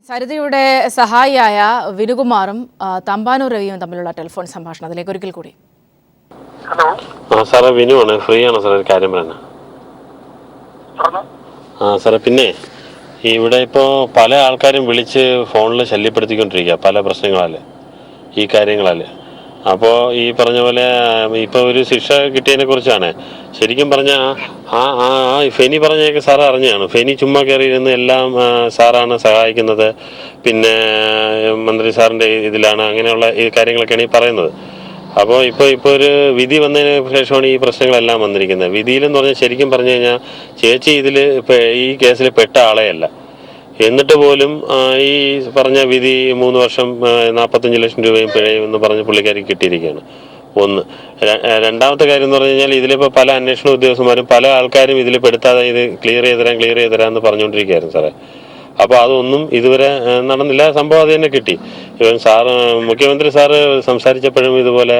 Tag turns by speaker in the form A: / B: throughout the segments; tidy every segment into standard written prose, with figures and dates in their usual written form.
A: സരിതയുടെ സഹായിയായ വിനുകുമാറും തമ്പാനൂർ രവിയും തമ്മിലുള്ള ടെലിഫോൺ സംഭാഷണം അതിലേക്ക് ഒരിക്കൽ കൂടി.
B: ഹലോ
C: സാറേ, വിനു ആണ്. ഫ്രീ ആണോ സാറേ? ഒരു കാര്യം പറയാനാ. സാറേ, പിന്നെ ഇവിടെ ഇപ്പോൾ പല ആൾക്കാരും വിളിച്ച് ഫോണിൽ ശല്യപ്പെടുത്തിക്കൊണ്ടിരിക്കുക പല പ്രശ്നങ്ങളാൽ, ഈ കാര്യങ്ങളാൽ. അപ്പോൾ ഈ പറഞ്ഞ പോലെ ഇപ്പോൾ ഒരു ശിക്ഷ കിട്ടിയതിനെ കുറിച്ചാണ്. ശരിക്കും പറഞ്ഞാൽ ആ ആ ആ ഫെനി പറഞ്ഞൊക്കെ സാറ് അറിഞ്ഞാണ്. ഫെനി ചുമ്മാ കയറിയിരുന്ന് എല്ലാം സാറാണ് സഹായിക്കുന്നത്, പിന്നെ മന്ത്രി സാറിൻ്റെ ഇതിലാണ്, അങ്ങനെയുള്ള ഈ കാര്യങ്ങളൊക്കെയാണ് ഈ പറയുന്നത്. അപ്പോൾ ഇപ്പോൾ ഒരു വിധി വന്നതിന് ശേഷമാണ് ഈ പ്രശ്നങ്ങളെല്ലാം വന്നിരിക്കുന്നത്. വിധിയിലെന്ന് പറഞ്ഞാൽ ശരിക്കും പറഞ്ഞു കഴിഞ്ഞാൽ ചേച്ചി ഇതിൽ ഈ കേസിൽ പെട്ട ആളെയല്ല. എന്നിട്ട് പോലും ഈ പറഞ്ഞ വിധി 3 വർഷം 45 ലക്ഷം രൂപയും പിഴയും എന്ന് പറഞ്ഞ് പുള്ളിക്കാരിക്ക് കിട്ടിയിരിക്കുകയാണ്. ഒന്ന്. രണ്ടാമത്തെ കാര്യം എന്ന് പറഞ്ഞു കഴിഞ്ഞാൽ ഇതിലിപ്പോൾ പല അന്വേഷണ ഉദ്യോഗസ്ഥന്മാരും പല ആൾക്കാരും ഇതിൽ പെടുത്താതെ ഇത് ക്ലിയർ ചെയ്ത് തരാം എന്ന് പറഞ്ഞുകൊണ്ടിരിക്കുകയായിരുന്നു സാറേ. അപ്പോൾ അതൊന്നും ഇതുവരെ നടന്നില്ല. സംഭവം അത് തന്നെ കിട്ടി. ഇവൻ മുഖ്യമന്ത്രി സാറ് സംസാരിച്ചപ്പോഴും ഇതുപോലെ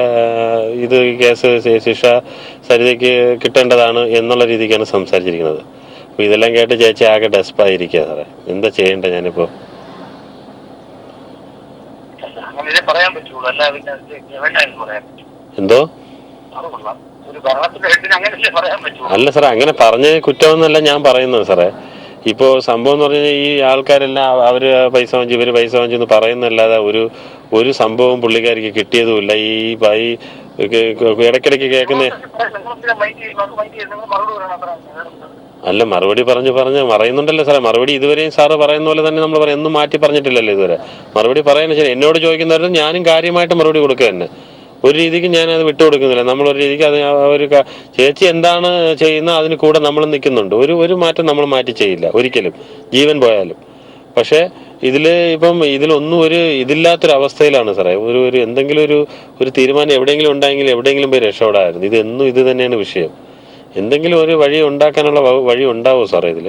C: ഇത് കേസ് ശിക്ഷ സരിതയ്ക്ക് കിട്ടേണ്ടതാണ് എന്നുള്ള രീതിക്കാണ് സംസാരിച്ചിരിക്കുന്നത്. അപ്പോൾ ഇതെല്ലാം കേട്ട് ചേച്ചി ആകെ ഡെസ്പായിരിക്കുക സാറേ. എന്താ ചെയ്യേണ്ടത് ഞാനിപ്പോൾ? എന്തോ? അല്ല സാറേ, അങ്ങനെ പറഞ്ഞ കുറ്റമെന്നല്ല ഞാൻ പറയുന്നത് സാറേ. ഇപ്പോൾ സംഭവം എന്ന് പറഞ്ഞു കഴിഞ്ഞാൽ ഈ ആൾക്കാരെല്ലാം അവർ പൈസ വാങ്ങിച്ചു, ഇവർ പൈസ വാങ്ങിച്ചു എന്ന് പറയുന്നല്ലാതെ ഒരു സംഭവം പുള്ളിക്കാരിക്ക് കിട്ടിയതുമില്ല. ഈ ഇടയ്ക്കിടയ്ക്ക് കേൾക്കുന്ന അല്ല, മറുപടി പറഞ്ഞ് പറയുന്നുണ്ടല്ലോ സാറേ. മറുപടി ഇതുവരെയും സാറ് പറയുന്ന പോലെ തന്നെ നമ്മൾ ഒന്നും മാറ്റി പറഞ്ഞിട്ടില്ലല്ലോ ഇതുവരെ. മറുപടി പറയാൻ ശരി, എന്നോട് ചോദിക്കുന്നവരും ഞാനും കാര്യമായിട്ട് മറുപടി കൊടുക്കുക തന്നെ. ഒരു രീതിക്ക് ഞാനത് വിട്ടുകൊടുക്കുന്നില്ല. നമ്മളൊരു രീതിക്ക് അത് ഒരു ചേച്ചി എന്താണ് ചെയ്യുന്നത് അതിന് കൂടെ നമ്മൾ നിൽക്കുന്നുണ്ട്. ഒരു മാറ്റം നമ്മൾ മാറ്റി ചെയ്യില്ല ഒരിക്കലും, ജീവൻ പോയാലും. പക്ഷേ ഇതിലൊന്നും ഇതില്ലാത്തൊരവസ്ഥയിലാണ് സാറേ. എന്തെങ്കിലും ഒരു തീരുമാനം എവിടെയെങ്കിലും ഉണ്ടായെങ്കിൽ എവിടെയെങ്കിലും പോയി രക്ഷപ്പെടാമായിരുന്നു. ഇതെന്നും ഇത് തന്നെയാണ് വിഷയം. എന്തെങ്കിലും ഒരു വഴി ഉണ്ടാക്കാനുള്ള വഴി ഉണ്ടാവുമോ സാറേ ഇതിൽ?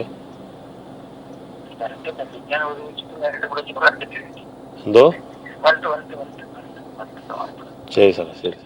C: എന്തോ? ശരി സാറേ, ശരി.